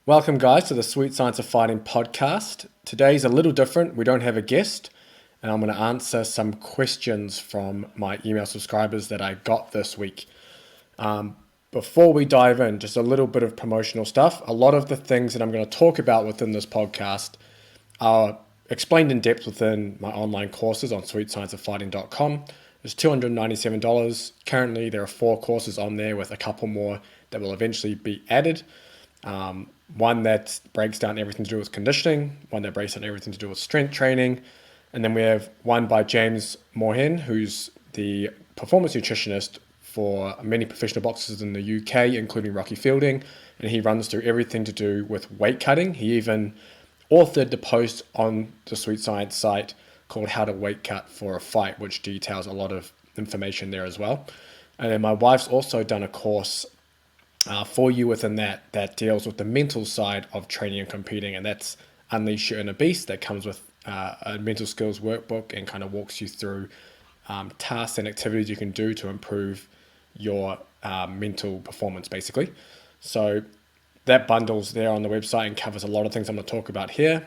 Welcome, guys, to the Sweet Science of Fighting podcast. Today's a little different. We don't have a guest, and I'm going to answer some questions from my email subscribers that I got this week. Before we dive in, just a little bit of promotional stuff. A lot of the things that I'm going to talk about within this podcast are explained in depth within my online courses on sweetscienceoffighting.com. It's $297. Currently, there are 4 courses on there with a couple more that will eventually be added. One that breaks down everything to do with conditioning, one that breaks down everything to do with strength training, and then we have one by James Morhen, who's the performance nutritionist for many professional boxers in the UK, including Rocky Fielding, and he runs through everything to do with weight cutting. He even authored the post on the Sweet Science site called How to Weight Cut for a Fight, which details a lot of information there as well. And then my wife's also done a course for you within that deals with the mental side of training and competing, and that's Unleash Your Inner Beast. That comes with a mental skills workbook and kind of walks you through tasks and activities you can do to improve your mental performance, basically. So that bundle's there on the website and covers a lot of things I'm going to talk about here.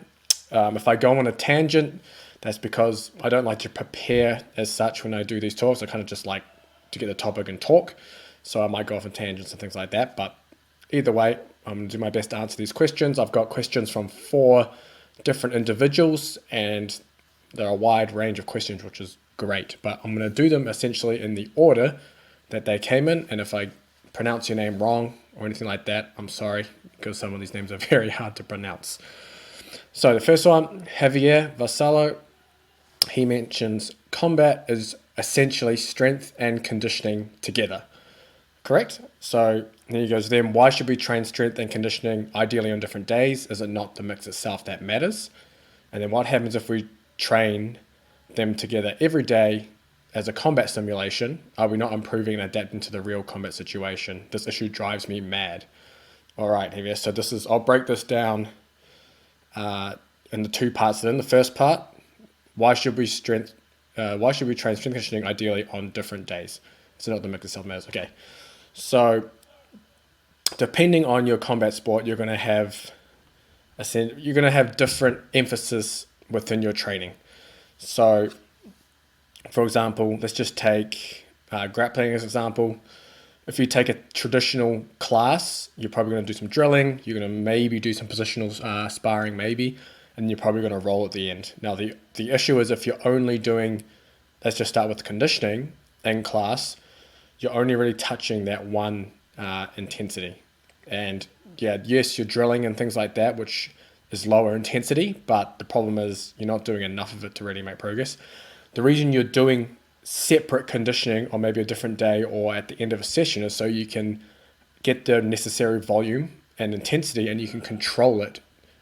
If I go on a tangent, that's because I don't like to prepare as such when I do these talks. I kind of just like to get the topic and talk. So I might go off on tangents and things like that. But either way, I'm going to do my best to answer these questions. I've got questions from 4 different individuals, and there are a wide range of questions, which is great. But I'm going to do them essentially in the order that they came in. And if I pronounce your name wrong or anything like that, I'm sorry, because some of these names are very hard to pronounce. So the first one, Javier Vasallo, he mentions combat is essentially strength and conditioning together. Correct? So then he goes, then why should we train strength and conditioning ideally on different days? Is it not the mix itself that matters? And then what happens if we train them together every day as a combat simulation? Are we not improving and adapting to the real combat situation? This issue drives me mad. All right, here. So I'll break this down in the 2 parts. Then the first part, why should we train strength conditioning ideally on different days? Is it not the mix itself matters? Okay. So depending on your combat sport, you're going to have different emphasis within your training. So for example, let's just take grappling as an example. If you take a traditional class, you're probably going to do some drilling, you're going to maybe do some positional sparring maybe, and you're probably going to roll at the end. Now the issue is if you're only doing, let's just start with conditioning in class, you're only really touching that one intensity. And yeah, yes, you're drilling and things like that, which is lower intensity, but the problem is you're not doing enough of it to really make progress. The reason you're doing separate conditioning on maybe a different day or at the end of a session is so you can get the necessary volume and intensity and you can control it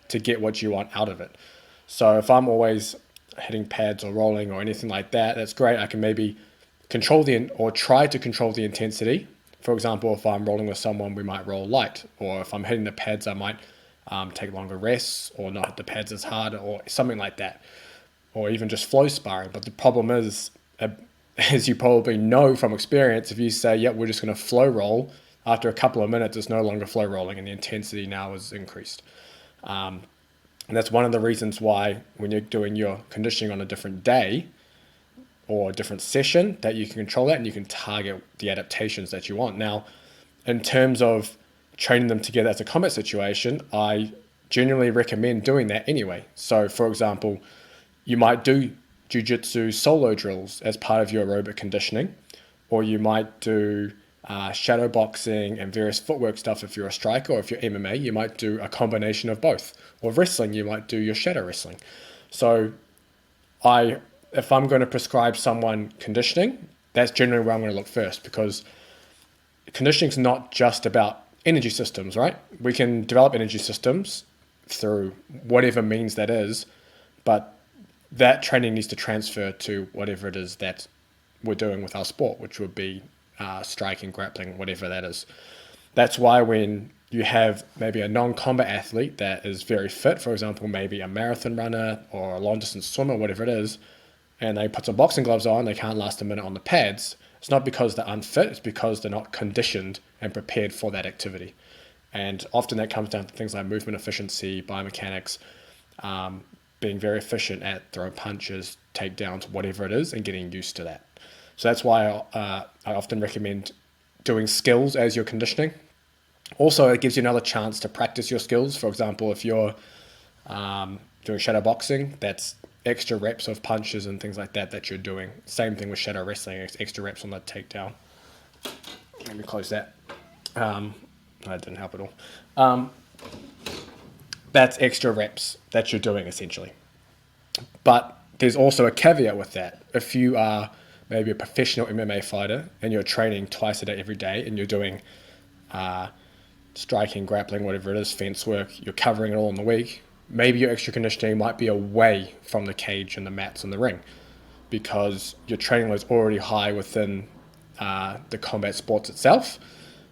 to get what you want out of it. So if I'm always hitting pads or rolling or anything like that, that's great. I can maybe try to control the intensity. For example, if I'm rolling with someone, we might roll light, or if I'm hitting the pads, I might take longer rests or not hit the pads as hard or something like that, or even just flow sparring. But the problem is, as you probably know from experience, if you say, yep, we're just going to flow roll, after a couple of minutes, it's no longer flow rolling and the intensity now is increased. And that's one of the reasons why when you're doing your conditioning on a different day, or a different session, that you can control that and you can target the adaptations that you want. Now, in terms of training them together as a combat situation, I generally recommend doing that anyway. So for example, you might do jiu-jitsu solo drills as part of your aerobic conditioning, or you might do shadow boxing and various footwork stuff if you're a striker, or if you're MMA, you might do a combination of both. Or wrestling, you might do your shadow wrestling. So if I'm going to prescribe someone conditioning, that's generally where I'm going to look first, because conditioning is not just about energy systems, right? We can develop energy systems through whatever means that is, but that training needs to transfer to whatever it is that we're doing with our sport, which would be striking, grappling, whatever that is. That's why when you have maybe a non-combat athlete that is very fit, for example, maybe a marathon runner or a long-distance swimmer, whatever it is, and they put some boxing gloves on, they can't last a minute on the pads. It's not because they're unfit, it's because they're not conditioned and prepared for that activity. And often that comes down to things like movement efficiency, biomechanics, being very efficient at throwing punches, takedowns, whatever it is, and getting used to that. So that's why I often recommend doing skills as your conditioning. Also, it gives you another chance to practice your skills. For example, if you're doing shadow boxing, that's extra reps of punches and things like that that you're doing. Same thing with shadow wrestling, extra reps on the takedown. Let me close that. That didn't help at all. That's extra reps that you're doing essentially. But there's also a caveat with that. If you are maybe a professional MMA fighter and you're training twice a day every day and you're doing striking, grappling, whatever it is, fence work, you're covering it all in the week, maybe your extra conditioning might be away from the cage and the mats and the ring because your training load's already high within the combat sports itself.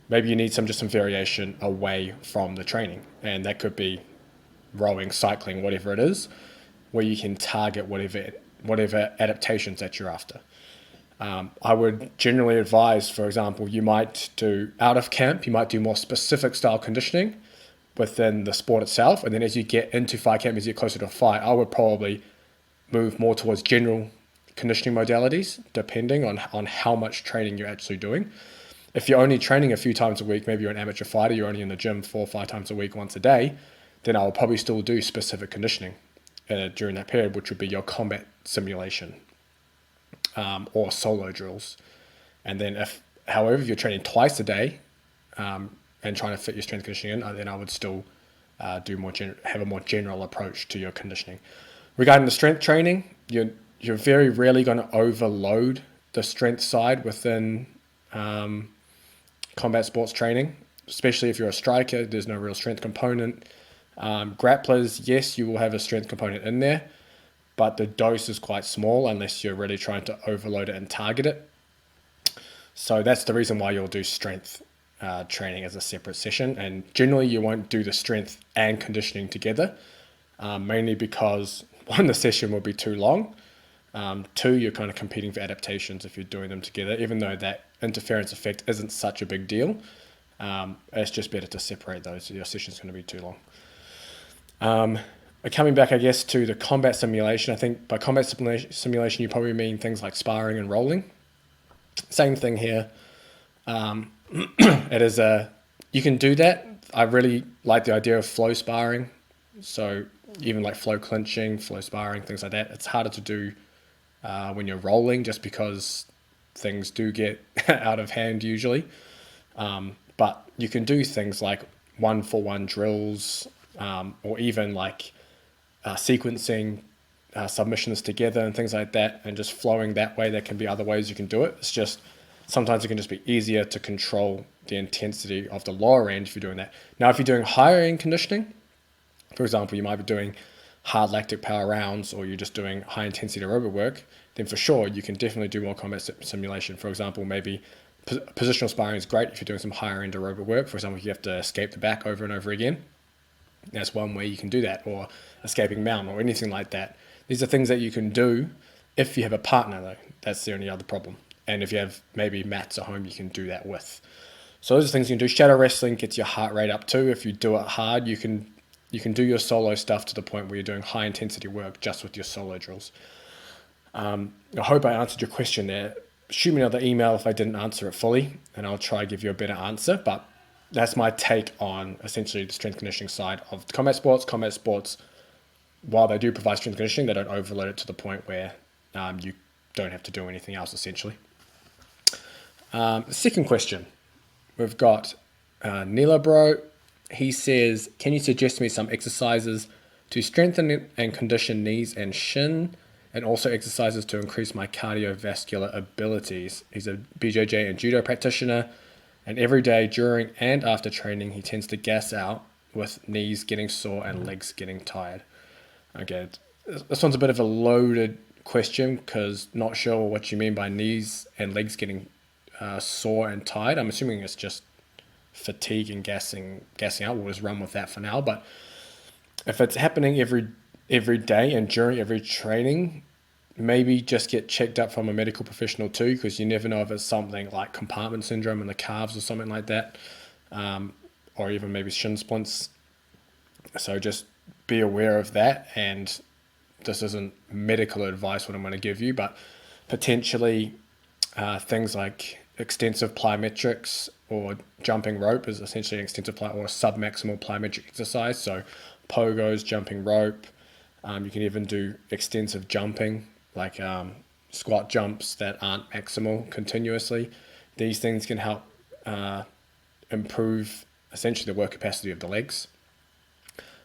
Maybe you need some variation away from the training, and that could be rowing, cycling, whatever it is, where you can target whatever adaptations that you're after. I would generally advise, for example, you might do out of camp, you might do more specific style conditioning within the sport itself, and then as you get into fight camp, as you get closer to a fight, I would probably move more towards general conditioning modalities, depending on how much training you're actually doing. If you're only training a few times a week, maybe you're an amateur fighter, you're only in the gym 4 or 5 times a week, once a day, then I will probably still do specific conditioning during that period, which would be your combat simulation or solo drills. And then however, you're training twice a day and trying to fit your strength conditioning in, then I would still have a more general approach to your conditioning. Regarding the strength training, you're very rarely going to overload the strength side within combat sports training, especially if you're a striker. There's no real strength component. Grapplers, yes, you will have a strength component in there, but the dose is quite small unless you're really trying to overload it and target it. So that's the reason why you'll do strength training as a separate session. And generally you won't do the strength and conditioning together, mainly because one, the session will be too long. Two, you're kind of competing for adaptations if you're doing them together, even though that interference effect isn't such a big deal. It's just better to separate those. Your session's going to be too long. Coming back, I guess, to the combat simulation, I think by combat simulation, you probably mean things like sparring and rolling. Same thing here. It is you can do that. I really like the idea of flow sparring. So even like flow clinching, flow sparring, things like that. It's harder to do when you're rolling just because things do get out of hand usually. But you can do things like 1-for-1 drills, or even like sequencing submissions together and things like that, and just flowing that way. There can be other ways you can do it. It's just sometimes it can just be easier to control the intensity of the lower end if you're doing that. Now, if you're doing higher end conditioning, for example, you might be doing hard lactic power rounds, or you're just doing high intensity aerobic work, then for sure you can definitely do more combat simulation. For example, maybe positional sparring is great if you're doing some higher end aerobic work. For example, if you have to escape the back over and over again, that's one way you can do that, or escaping mount or anything like that. These are things that you can do if you have a partner, though. That's the only other problem. And if you have maybe mats at home, you can do that with. So those are things you can do. Shadow wrestling gets your heart rate up too. If you do it hard, you can do your solo stuff to the point where you're doing high intensity work just with your solo drills. I hope I answered your question there. Shoot me another email if I didn't answer it fully, and I'll try to give you a better answer. But that's my take on essentially the strength conditioning side of combat sports. Combat sports, while they do provide strength conditioning, they don't overload it to the point where you don't have to do anything else essentially. Second question, we've got Nila Bro. He says, can you suggest me some exercises to strengthen and condition knees and shin, and also exercises to increase my cardiovascular abilities? He's a BJJ and Judo practitioner, and every day during and after training, he tends to gas out with knees getting sore and legs getting tired. Okay, this one's a bit of a loaded question because not sure what you mean by knees and legs getting sore and tired. I'm assuming it's just fatigue and gassing out. We'll just run with that for now. But if it's happening every day and during every training, maybe just get checked up from a medical professional too, because you never know if it's something like compartment syndrome in the calves or something like that. or even maybe shin splints. So just be aware of that. And this isn't medical advice what I'm going to give you, but potentially things like extensive plyometrics or jumping rope is essentially an extensive or submaximal plyometric exercise. So pogos, jumping rope. You can even do extensive jumping, like squat jumps that aren't maximal continuously. These things can help improve essentially the work capacity of the legs.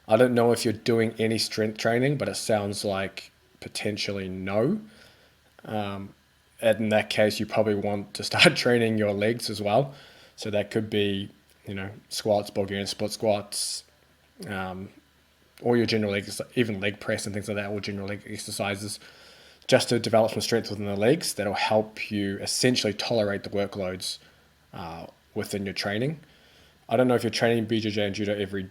I don't know if you're doing any strength training, but it sounds like potentially no. In that case, you probably want to start training your legs as well. So that could be, squats, Bulgarian split squats, all your general legs, even leg press and things like that, all general leg exercises, just to develop some strength within the legs that'll help you essentially tolerate the workloads within your training. I don't know if you're training BJJ and Judo every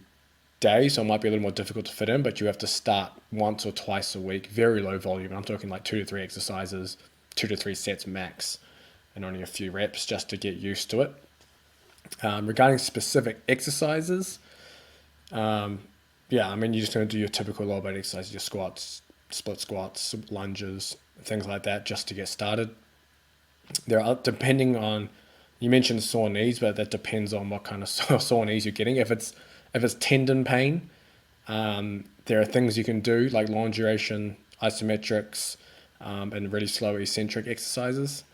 day, so it might be a little more difficult to fit in, but you have to start once or twice a week, very low volume. And I'm talking like 2 to 3 exercises, 2 to 3 sets max, and only a few reps just to get used to it. Regarding specific exercises, you're just going to do your typical lower body exercises, your squats, split squats, lunges, things like that, just to get started. Depending on, you mentioned sore knees, but that depends on what kind of sore knees you're getting. If it's tendon pain, there are things you can do like long duration isometrics and really slow eccentric exercises.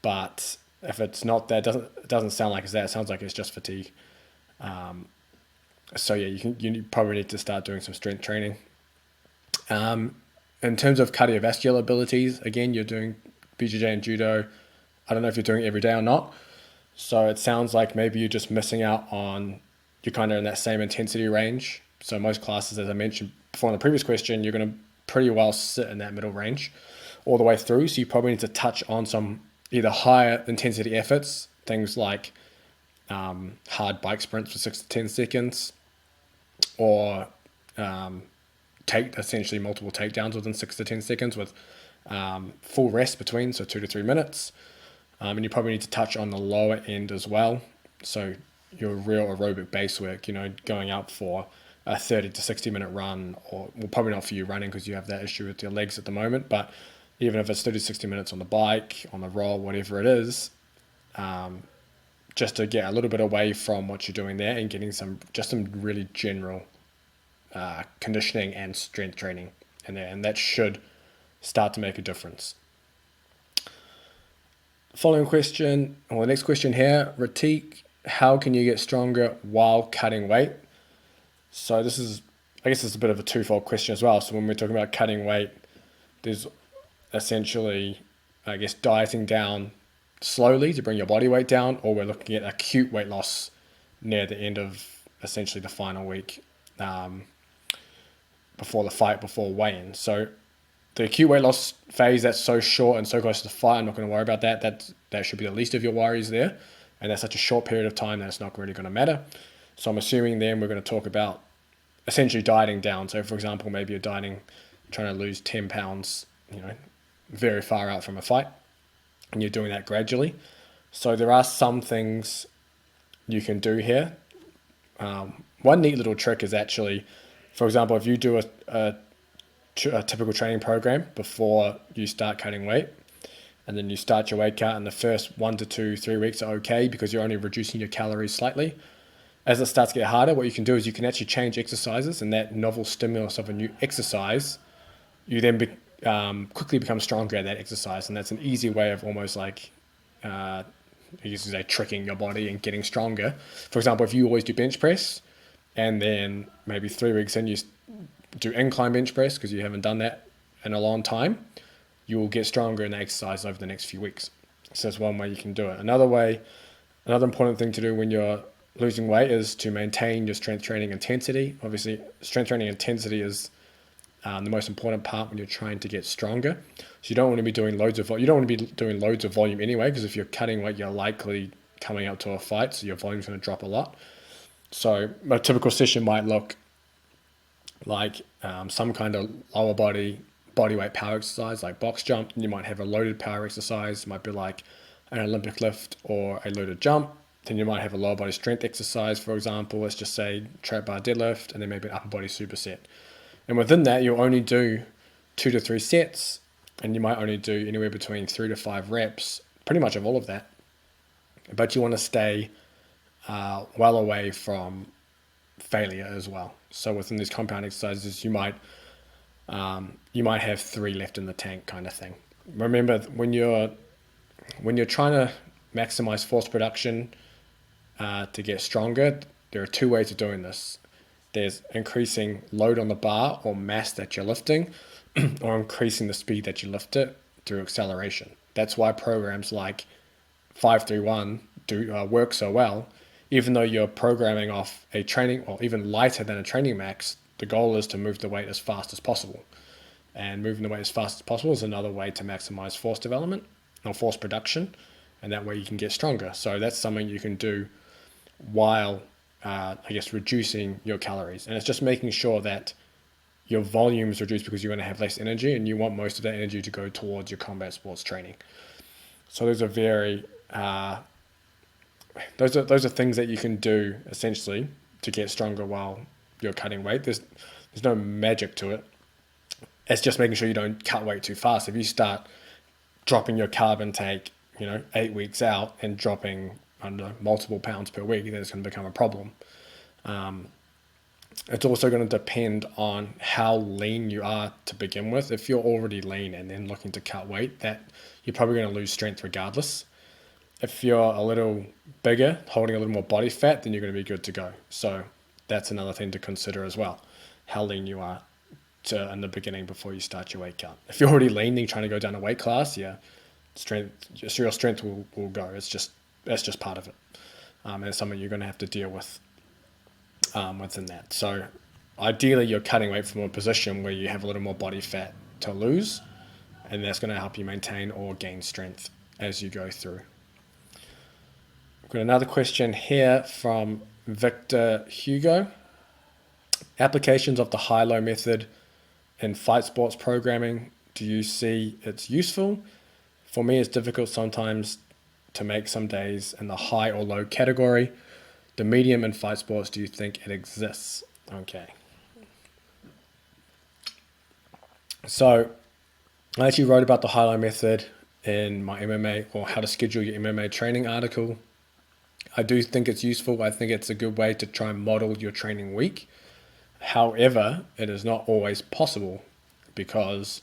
But if it's not that, it doesn't sound like it's that. It sounds like it's just fatigue. You probably need to start doing some strength training. In terms of cardiovascular abilities, again, you're doing BJJ and Judo. I don't know if you're doing it every day or not. So it sounds like maybe you're just missing out on, you're kind of in that same intensity range. So most classes, as I mentioned before in the previous question, you're going to pretty well sit in that middle range all the way through. So you probably need to touch on some either higher intensity efforts, things like hard bike sprints for 6 to 10 seconds, or take essentially multiple takedowns within 6 to 10 seconds with full rest between, so 2 to 3 minutes. And you probably need to touch on the lower end as well. So your real aerobic base work, going out for a 30 to 60 minute run, or well, probably not for you running because you have that issue with your legs at the moment, but even if it's 30 to 60 minutes on the bike, on the roll, whatever it is, just to get a little bit away from what you're doing there and getting some really general conditioning and strength training in there, and that should start to make a difference. Following question, or the next question here, Ratik, how can you get stronger while cutting weight? So this is, I guess it's a bit of a twofold question as well. So when we're talking about cutting weight, there's essentially, dieting down slowly to bring your body weight down, or we're looking at acute weight loss near the end of essentially the final week before the fight, before weigh-in. So the acute weight loss phase, that's so short and so close to the fight, I'm not going to worry about that. That should be the least of your worries there. And that's such a short period of time that it's not really going to matter. So I'm assuming then we're going to talk about essentially dieting down. So for example, maybe you're trying to lose 10 pounds, very far out from a fight, and you're doing that gradually. So there are some things you can do here. One neat little trick is actually, for example, if you do a typical training program before you start cutting weight, and then you start your weight cut, and the first 1 to 2, 3 weeks are okay because you're only reducing your calories slightly. As it starts to get harder, what you can do is you can actually change exercises, and that novel stimulus of a new exercise, you then quickly become stronger at that exercise. And that's an easy way of almost like, tricking your body and getting stronger. For example, if you always do bench press, and then maybe 3 weeks in you do incline bench press because you haven't done that in a long time, you will get stronger in the exercise over the next few weeks. So that's one way you can do it. Another important thing to do when you're losing weight is to maintain your strength training intensity. Obviously, strength training intensity is the most important part when you're trying to get stronger. So you don't want to be doing loads of volume anyway, because if you're cutting weight, you're likely coming up to a fight, so your volume's going to drop a lot. So a typical session might look like some kind of lower body weight power exercise, like box jump. You might have a loaded power exercise. It might be like an Olympic lift or a loaded jump. Then you might have a lower body strength exercise, for example. Let's just say trap bar deadlift, and then maybe an upper body superset. And within that, you'll only do 2 to 3 sets, and you might only do anywhere between 3 to 5 reps, pretty much of all of that. But you want to stay well away from failure as well. So within these compound exercises, you might have 3 left in the tank kind of thing. Remember, when you're trying to maximize force production to get stronger, there are 2 ways of doing this. There's increasing load on the bar or mass that you're lifting, or increasing the speed that you lift it through acceleration. That's why programs like 531 work so well. Even though you're programming off a training, or even lighter than a training max, the goal is to move the weight as fast as possible. And moving the weight as fast as possible is another way to maximize force development or force production, and that way you can get stronger. So that's something you can do while reducing your calories. And it's just making sure that your volume is reduced because you're going to have less energy, and you want most of that energy to go towards your combat sports training. So those are those are things that you can do essentially to get stronger while you're cutting weight. There's no magic to it. It's just making sure you don't cut weight too fast. If you start dropping your carb intake, 8 weeks out and dropping multiple pounds per week, then it's going to become a problem. It's also going to depend on how lean you are to begin with. If you're already lean and then looking to cut weight, that you're probably going to lose strength regardless. If you're a little bigger, holding a little more body fat, then you're going to be good to go. So that's another thing to consider as well, how lean you are in the beginning before you start your weight cut. If you're already lean and you're trying to go down a weight class, your strength will go. That's just part of it. And it's something you're going to have to deal with within that. So ideally, you're cutting weight from a position where you have a little more body fat to lose, and that's going to help you maintain or gain strength as you go through. I've got another question here from Victor Hugo. Applications of the high-low method in fight sports programming, do you see it's useful? For me, it's difficult sometimes to make some days in the high or low category. The medium in fight sports, do you think it exists? Okay. So I actually wrote about the high-low method in my MMA, or how to schedule your MMA training article. I do think it's useful. I think it's a good way to try and model your training week. However, it is not always possible because,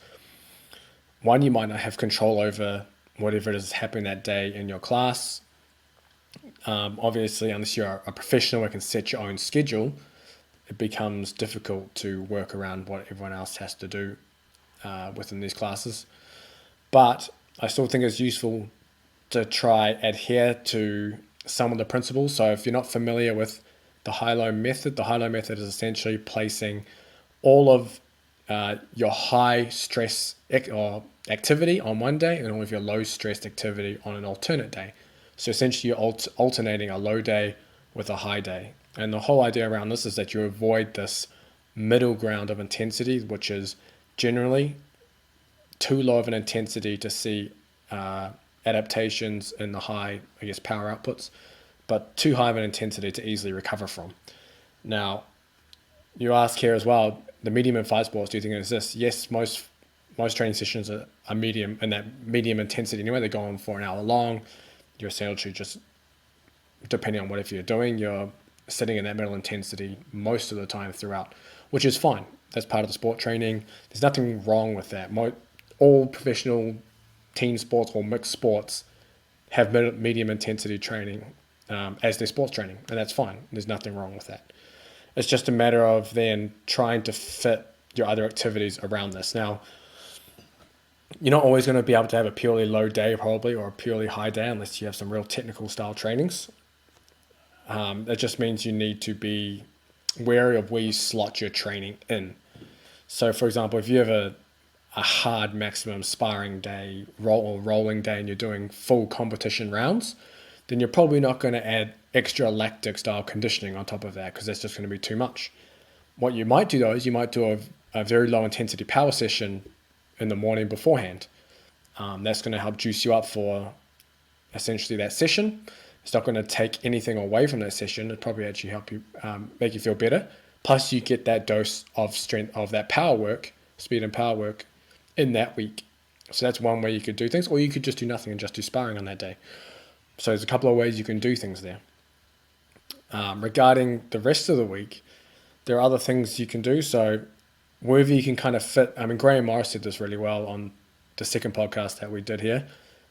one, you might not have control over whatever it is happening that day in your class. Obviously, unless you're a professional and can set your own schedule, it becomes difficult to work around what everyone else has to do within these classes. But I still think it's useful to try adhere to some of the principles. So if you're not familiar with the high-low method is essentially placing all of your high stress or activity on one day and all of your low stress activity on an alternate day. So essentially you're alternating a low day with a high day. And the whole idea around this is that you avoid this middle ground of intensity, which is generally too low of an intensity to see adaptations in the high, power outputs, but too high of an intensity to easily recover from. Now, you ask here as well, the medium in fight sports, do you think it exists? Yes, most training sessions are medium, and that medium intensity anyway. They're going for an hour long. You're essentially just, depending on whatever you're doing, you're sitting in that middle intensity most of the time throughout, which is fine. That's part of the sport training. There's nothing wrong with that. All professional team sports or mixed sports have medium intensity training as their sports training, and that's fine. There's nothing wrong with that. It's just a matter of then trying to fit your other activities around this. Now, you're not always going to be able to have a purely low day probably, or a purely high day, unless you have some real technical style trainings. That just means you need to be wary of where you slot your training in. So for example, if you have a hard maximum sparring day or rolling day and you're doing full competition rounds, then you're probably not going to add extra lactic style conditioning on top of that, because that's just going to be too much. What you might do though is you might do a very low intensity power session in the morning beforehand. That's going to help juice you up for essentially that session. It's not going to take anything away from that session. It'll probably actually help you make you feel better. Plus, you get that dose of strength of that power work, speed and power work in that week. So that's one way you could do things, or you could just do nothing and just do sparring on that day. So there's a couple of ways you can do things there. Regarding the rest of the week, there are other things you can do. So wherever you can kind of fit, I mean, Graham Morris said this really well on the second podcast that we did here,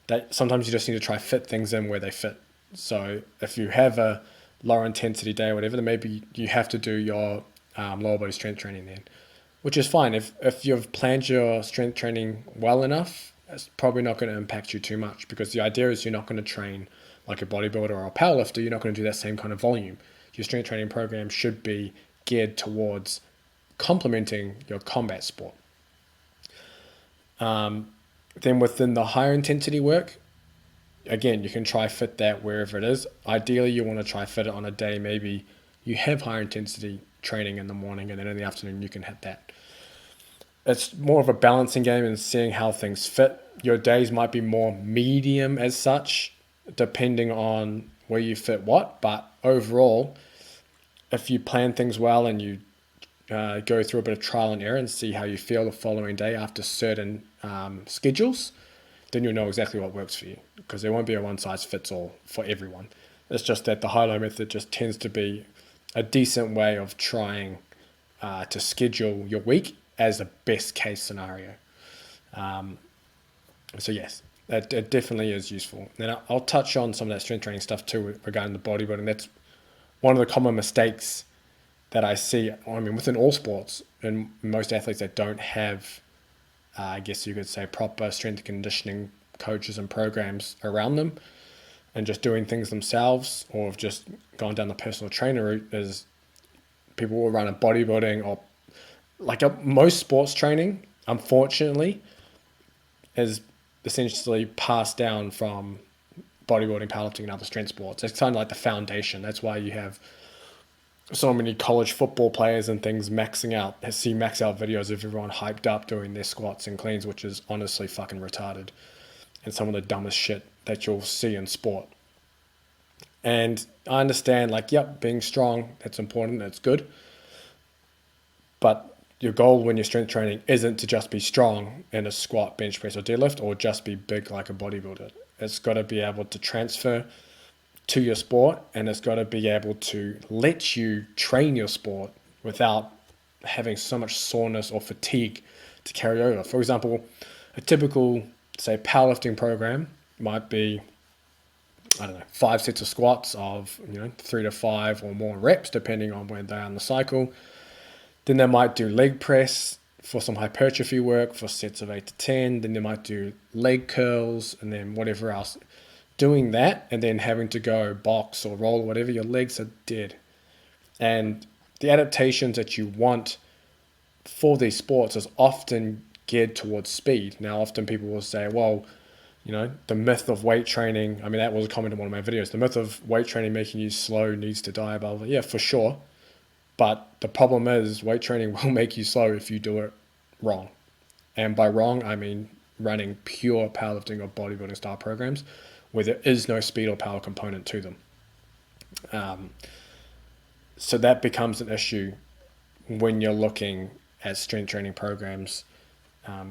that sometimes you just need to try fit things in where they fit. So if you have a lower intensity day or whatever, then maybe you have to do your lower body strength training then, which is fine. If you've planned your strength training well enough, it's probably not going to impact you too much, because the idea is you're not going to train like a bodybuilder or a powerlifter. You're not going to do that same kind of volume. Your strength training program should be geared towards complementing your combat sport. Then within the higher intensity work, again, you can try fit that wherever it is. Ideally, you want to try fit it on a day maybe you have higher intensity training in the morning, and then in the afternoon you can hit that. It's more of a balancing game and seeing how things fit. Your days might be more medium as such, depending on where you fit what. But overall, if you plan things well and you go through a bit of trial and error and see how you feel the following day after certain schedules, then you'll know exactly what works for you, because there won't be a one-size-fits-all for everyone. It's just that the high-low method just tends to be a decent way of trying to schedule your week as a best-case scenario. So yes, it definitely is useful. Then I'll touch on some of that strength training stuff too regarding the bodybuilding. That's one of the common mistakes that I see, I mean, within all sports, and most athletes that don't have, I guess you could say, proper strength and conditioning coaches and programs around them, and just doing things themselves, or have just gone down the personal trainer route, is people will run a bodybuilding or most sports training, unfortunately, is essentially passed down from bodybuilding, powerlifting, and other strength sports. It's kind of like the foundation. That's why you have so many college football players and things maxing out. I see max out videos of everyone hyped up doing their squats and cleans, which is honestly fucking retarded, and some of the dumbest shit that you'll see in sport. And I understand, being strong, that's important, that's good. But your goal when you're strength training isn't to just be strong in a squat, bench press, or deadlift, or just be big like a bodybuilder. It's got to be able to transfer to your sport, and it's got to be able to let you train your sport without having so much soreness or fatigue to carry over. For example, a typical, say, powerlifting program might be, 5 sets of squats of 3 to 5 or more reps, depending on where they are in the cycle. Then they might do leg press for some hypertrophy work for sets of 8 to 10. Then they might do leg curls, and then whatever else. Doing that and then having to go box or roll or whatever, your legs are dead. And the adaptations that you want for these sports is often geared towards speed. Now, often people will say, well, the myth of weight training, I mean, that was a comment in one of my videos, the myth of weight training making you slow needs to die, blah, blah. Yeah, for sure. But the problem is weight training will make you slow if you do it wrong. And by wrong, I mean running pure powerlifting or bodybuilding style programs where there is no speed or power component to them. So that becomes an issue when you're looking at strength training programs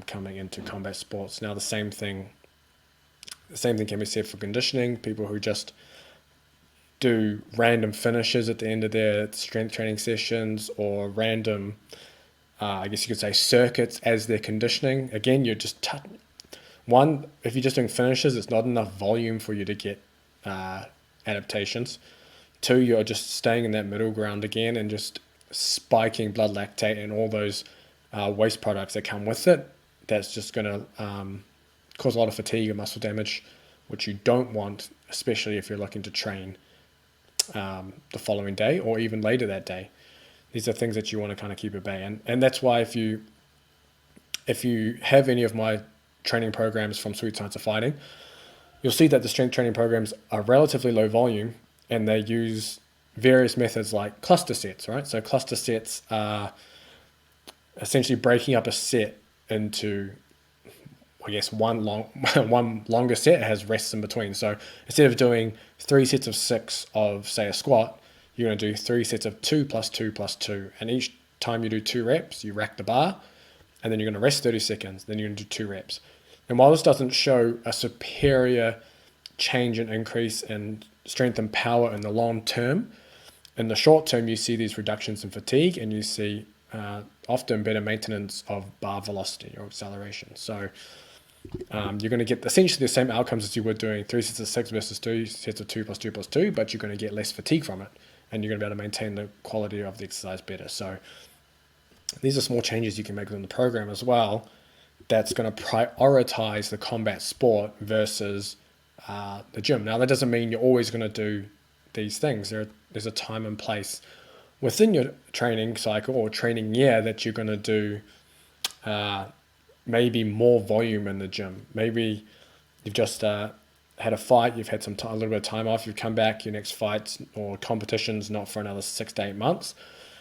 coming into combat sports. Now, the same thing can be said for conditioning. People who just do random finishes at the end of their strength training sessions, or random, I guess you could say, circuits as their conditioning. Again, you're just one, if you're just doing finishes, it's not enough volume for you to get adaptations. Two, you're just staying in that middle ground again and just spiking blood lactate and all those waste products that come with it. That's just going to cause a lot of fatigue and muscle damage, which you don't want, especially if you're looking to train the following day or even later that day. These are things that you want to kind of keep at bay. And that's why if you have any of my training programs from Sweet Science of Fighting, you'll see that the strength training programs are relatively low volume, and they use various methods like cluster sets, right? So cluster sets are essentially breaking up a set into, I guess one longer set has rests in between. So instead of doing 3 sets of 6 of, say, a squat, you're going to do 3 sets of 2 plus 2 plus 2. And each time you do 2 reps, you rack the bar, and then you're going to rest 30 seconds. Then you're going to do 2 reps. And while this doesn't show a superior change and increase in strength and power in the long term, in the short term, you see these reductions in fatigue, and you see often better maintenance of bar velocity or acceleration. So you're going to get essentially the same outcomes as you would doing 3 sets of 6 versus 2 sets of 2 plus 2 plus 2, but you're going to get less fatigue from it, and you're going to be able to maintain the quality of the exercise better. So these are small changes you can make within the program as well that's going to prioritize the combat sport versus the gym. Now, that doesn't mean you're always going to do these things. There's a time and place within your training cycle or training year that you're going to do maybe more volume in the gym. Maybe you've just had a fight, you've had a little bit of time off, you've come back, your next fight or competition's not for another 6 to 8 months.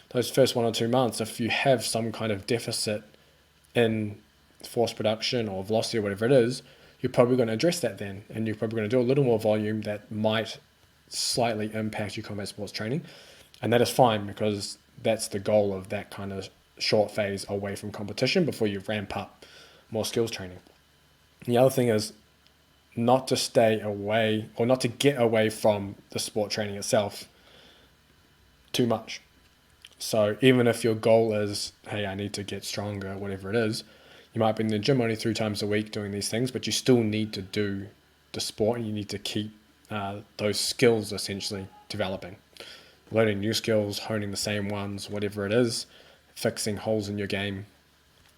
Those first 1 or 2 months, if you have some kind of deficit in force production or velocity or whatever it is, you're probably going to address that then, and you're probably going to do a little more volume that might slightly impact your combat sports training. And that is fine, because that's the goal of that kind of short phase away from competition before you ramp up more skills training. And the other thing is not to stay away or not to get away from the sport training itself too much. So even if your goal is, hey, I need to get stronger, whatever it is, you might be in the gym only 3 times a week doing these things, but you still need to do the sport, and you need to keep those skills essentially developing. Learning new skills, honing the same ones, whatever it is, fixing holes in your game,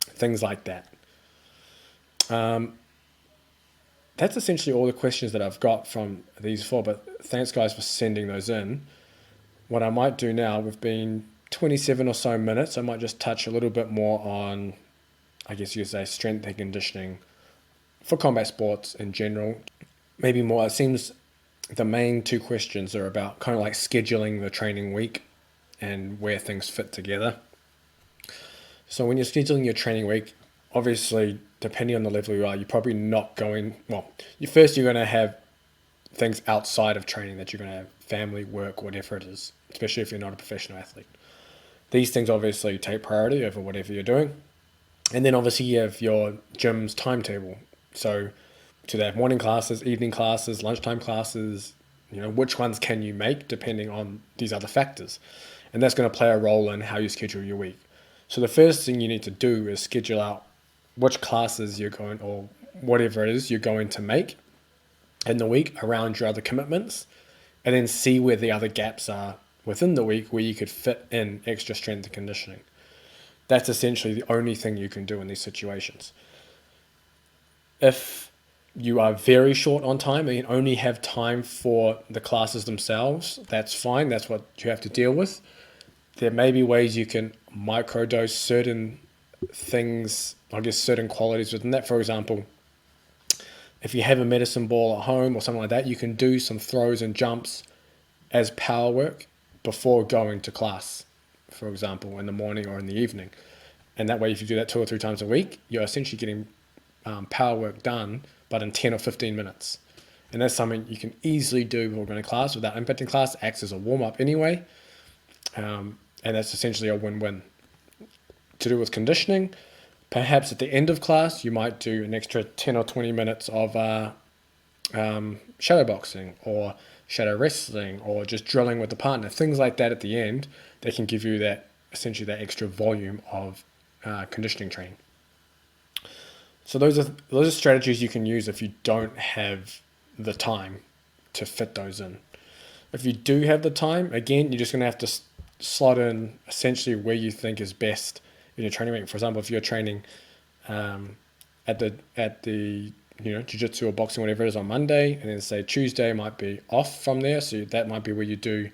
things like that. That's essentially all the questions that I've got from these 4, but thanks guys for sending those in. What I might do now, we've been 27 or so minutes, I might just touch a little bit more on, I guess you could say, strength and conditioning for combat sports in general. Maybe more, it seems the main 2 questions are about kind of like scheduling the training week and where things fit together. So when you're scheduling your training week, obviously, depending on the level you are, you're probably not going, well, you're going to have things outside of training that you're going to have, family, work, whatever it is, especially if you're not a professional athlete. These things obviously take priority over whatever you're doing. And then obviously you have your gym's timetable. So do they have morning classes, evening classes, lunchtime classes? Which ones can you make depending on these other factors? And that's going to play a role in how you schedule your week. So the first thing you need to do is schedule out which classes you're going, or whatever it is you're going to make in the week around your other commitments, and then see where the other gaps are within the week where you could fit in extra strength and conditioning. That's essentially the only thing you can do in these situations. If you are very short on time and you only have time for the classes themselves, that's fine. That's what you have to deal with. There may be ways you can microdose certain things, I guess certain qualities within that. For example, if you have a medicine ball at home or something like that, you can do some throws and jumps as power work before going to class, for example, in the morning or in the evening. And that way, if you do that 2 or 3 times a week, you're essentially getting power work done, but in 10 or 15 minutes. And that's something you can easily do before going to class without impacting class. It acts as a warm-up anyway. And that's essentially a win-win. To do with conditioning, perhaps at the end of class, you might do an extra 10 or 20 minutes of shadow boxing or shadow wrestling or just drilling with the partner. Things like that at the end, they can give you that, essentially that extra volume of conditioning training. So those are strategies you can use if you don't have the time to fit those in. If you do have the time, again, you're just going to have to slot in essentially where you think is best in your training week. For example, if you're training at the jiu-jitsu or boxing, whatever it is, on Monday, and then say Tuesday might be off from there, so that might be where you do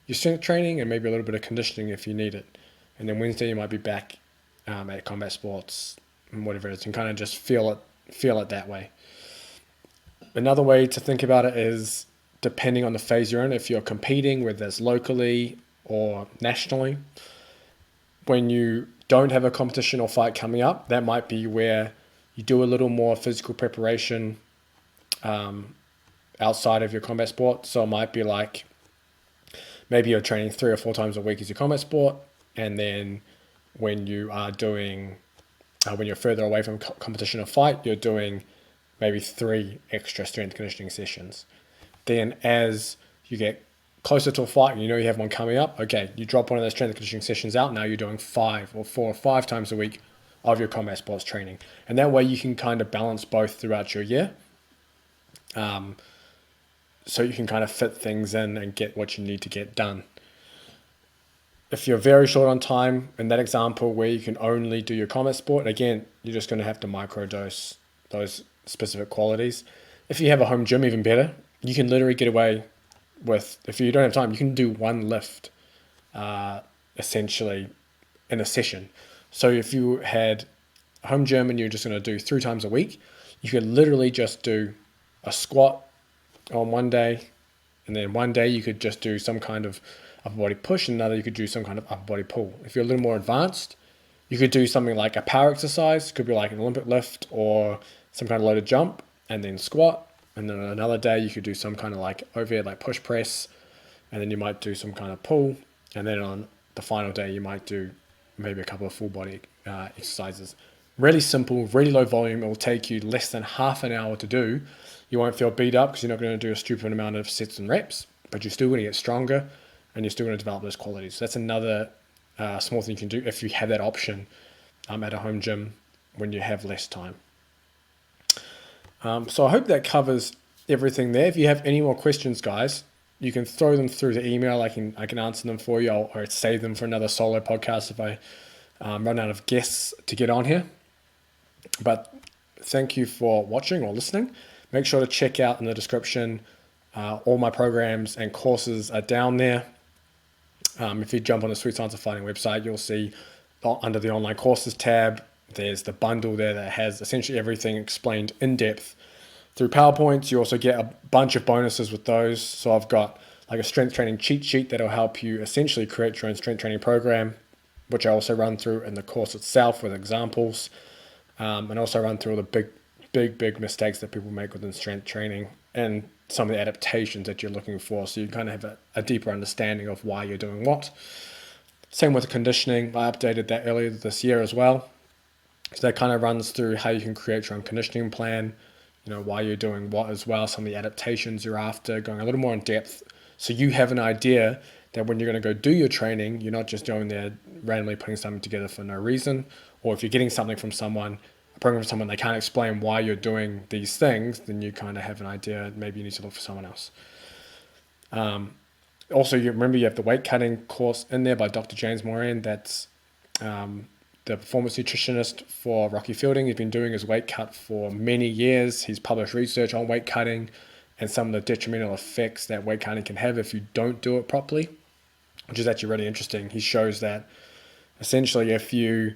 your strength training and maybe a little bit of conditioning if you need it. And then Wednesday you might be back at combat sports and whatever it is, and kind of just feel it that way. Another way to think about it is, depending on the phase you're in, if you're competing, whether it's locally or nationally, when you don't have a competition or fight coming up, that might be where you do a little more physical preparation outside of your combat sport. So it might be like maybe you're training 3 or 4 times a week as your combat sport, and then when you are doing when you're further away from competition or fight, you're doing maybe 3 extra strength conditioning sessions. Then as you get closer to a fight and you know you have one coming up, okay, you drop one of those strength conditioning sessions out. Now you're doing 5 or 4 or 5 times a week of your combat sports training. And that way you can kind of balance both throughout your year. So you can kind of fit things in and get what you need to get done. If you're very short on time, in that example where you can only do your combat sport, again, you're just going to have to microdose those specific qualities. If you have a home gym, even better. You can literally get away with, if you don't have time, you can do 1 lift essentially in a session. So if you had a home gym and you're just going to do 3 times a week, you could literally just do a squat on one day, and then one day you could just do some kind of upper body push, and another you could do some kind of upper body pull. If you're a little more advanced, you could do something like a power exercise. It could be like an Olympic lift or some kind of loaded jump, and then squat. And then another day you could do some kind of like overhead, like push press, and then you might do some kind of pull. And then on the final day, you might do maybe a couple of full body exercises. Really simple, really low volume. It will take you less than half an hour to do. You won't feel beat up because you're not going to do a stupid amount of sets and reps, but you're still going to get stronger and you're still going to develop those qualities. So that's another small thing you can do if you have that option at a home gym when you have less time. So I hope that covers everything there. If you have any more questions, guys, you can throw them through the email. I can answer them for you, or save them for another solo podcast if I run out of guests to get on here. But thank you for watching or listening. Make sure to check out in the description. All my programs and courses are down there. If you jump on the Sweet Science of Fighting website, you'll see under the online courses tab, there's the bundle there that has essentially everything explained in depth through PowerPoints. You also get a bunch of bonuses with those. So I've got like a strength training cheat sheet that'll help you essentially create your own strength training program, which I also run through in the course itself with examples, and also run through all the big mistakes that people make within strength training and some of the adaptations that you're looking for, so you kind of have a deeper understanding of why you're doing what. Same with the conditioning. I updated that earlier this year as well. So that kind of runs through how you can create your own conditioning plan, why you're doing what as well, some of the adaptations you're after, going a little more in depth, so you have an idea that when you're going to go do your training, you're not just going there randomly putting something together for no reason. Or if you're getting something from someone, a program from someone, they can't explain why you're doing these things, then you kind of have an idea. Maybe you need to look for someone else. Also, you remember you have the weight cutting course in there by Dr. James Moran. That's the performance nutritionist for Rocky Fielding. He's been doing his weight cut for many years. He's published research on weight cutting and some of the detrimental effects that weight cutting can have if you don't do it properly, which is actually really interesting. He shows that essentially if you,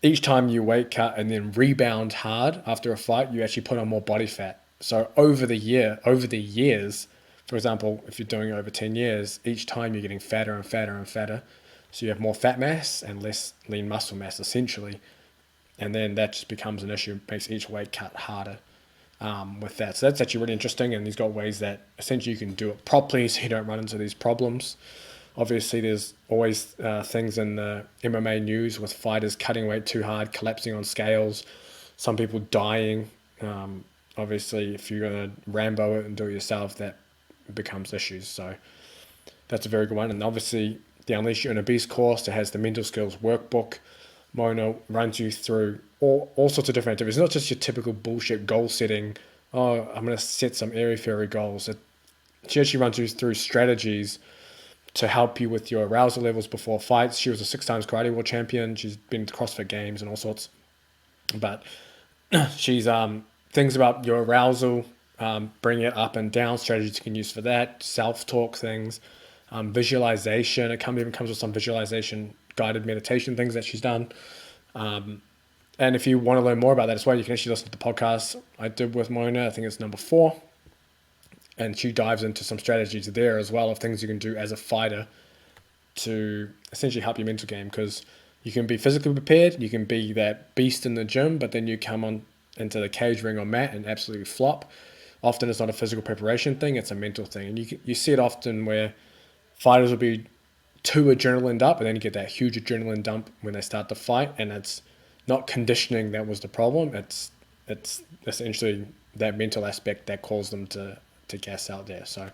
each time you weight cut and then rebound hard after a fight, you actually put on more body fat. So over the years, for example, if you're doing it over 10 years, each time you're getting fatter and fatter and fatter. So you have more fat mass and less lean muscle mass essentially. And then that just becomes an issue, makes each weight cut harder with that. So that's actually really interesting. And he's got ways that essentially you can do it properly so you don't run into these problems. Obviously, there's always things in the MMA news with fighters cutting weight too hard, collapsing on scales, some people dying. Obviously, if you're going to Rambo it and do it yourself, that becomes issues. So that's a very good one. And obviously, the Unleash Your Inner Beast course that has the mental skills workbook. Mona runs you through all sorts of different activities. It's not just your typical bullshit goal setting. Oh, I'm going to set some airy-fairy goals. She actually runs you through strategies to help you with your arousal levels before fights. She was a 6 times karate world champion. She's been to CrossFit Games and all sorts. But she's things about your arousal, bring it up and down, strategies you can use for that, self-talk things, visualization. It even comes with some visualization guided meditation things that she's done. And if you want to learn more about that as well, you can actually listen to the podcast I did with Mona. I think it's number 4. And she dives into some strategies there as well of things you can do as a fighter to essentially help your mental game, because you can be physically prepared, you can be that beast in the gym, but then you come on into the cage, ring, or mat and absolutely flop. Often it's not a physical preparation thing, it's a mental thing. And you see it often where fighters will be too adrenaline up, and then you get that huge adrenaline dump when they start to fight, and it's not conditioning that was the problem. It's essentially that mental aspect that caused them to gas out there. So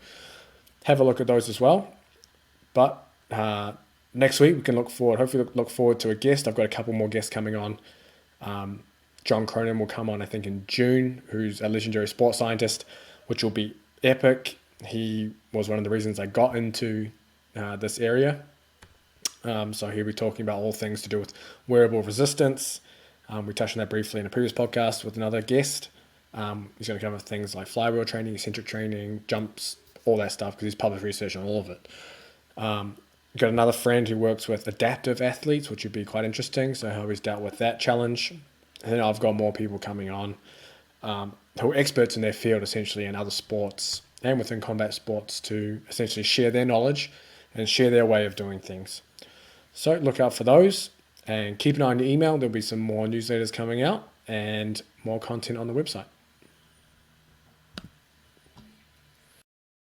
have a look at those as well. But next week we can hopefully look forward to a guest. I've got a couple more guests coming on. John Cronin will come on, I think, in June, who's a legendary sports scientist, which will be epic. He was one of the reasons I got into this area. So he'll be talking about all things to do with wearable resistance. We touched on that briefly in a previous podcast with another guest. He's going to cover things like flywheel training, eccentric training, jumps, all that stuff, because he's published research on all of it. Got another friend who works with adaptive athletes, which would be quite interesting, so how he's dealt with that challenge. And then I've got more people coming on who are experts in their field, essentially, in other sports and within combat sports, to essentially share their knowledge and share their way of doing things. So look out for those and keep an eye on your email. There'll be some more newsletters coming out and more content on the website.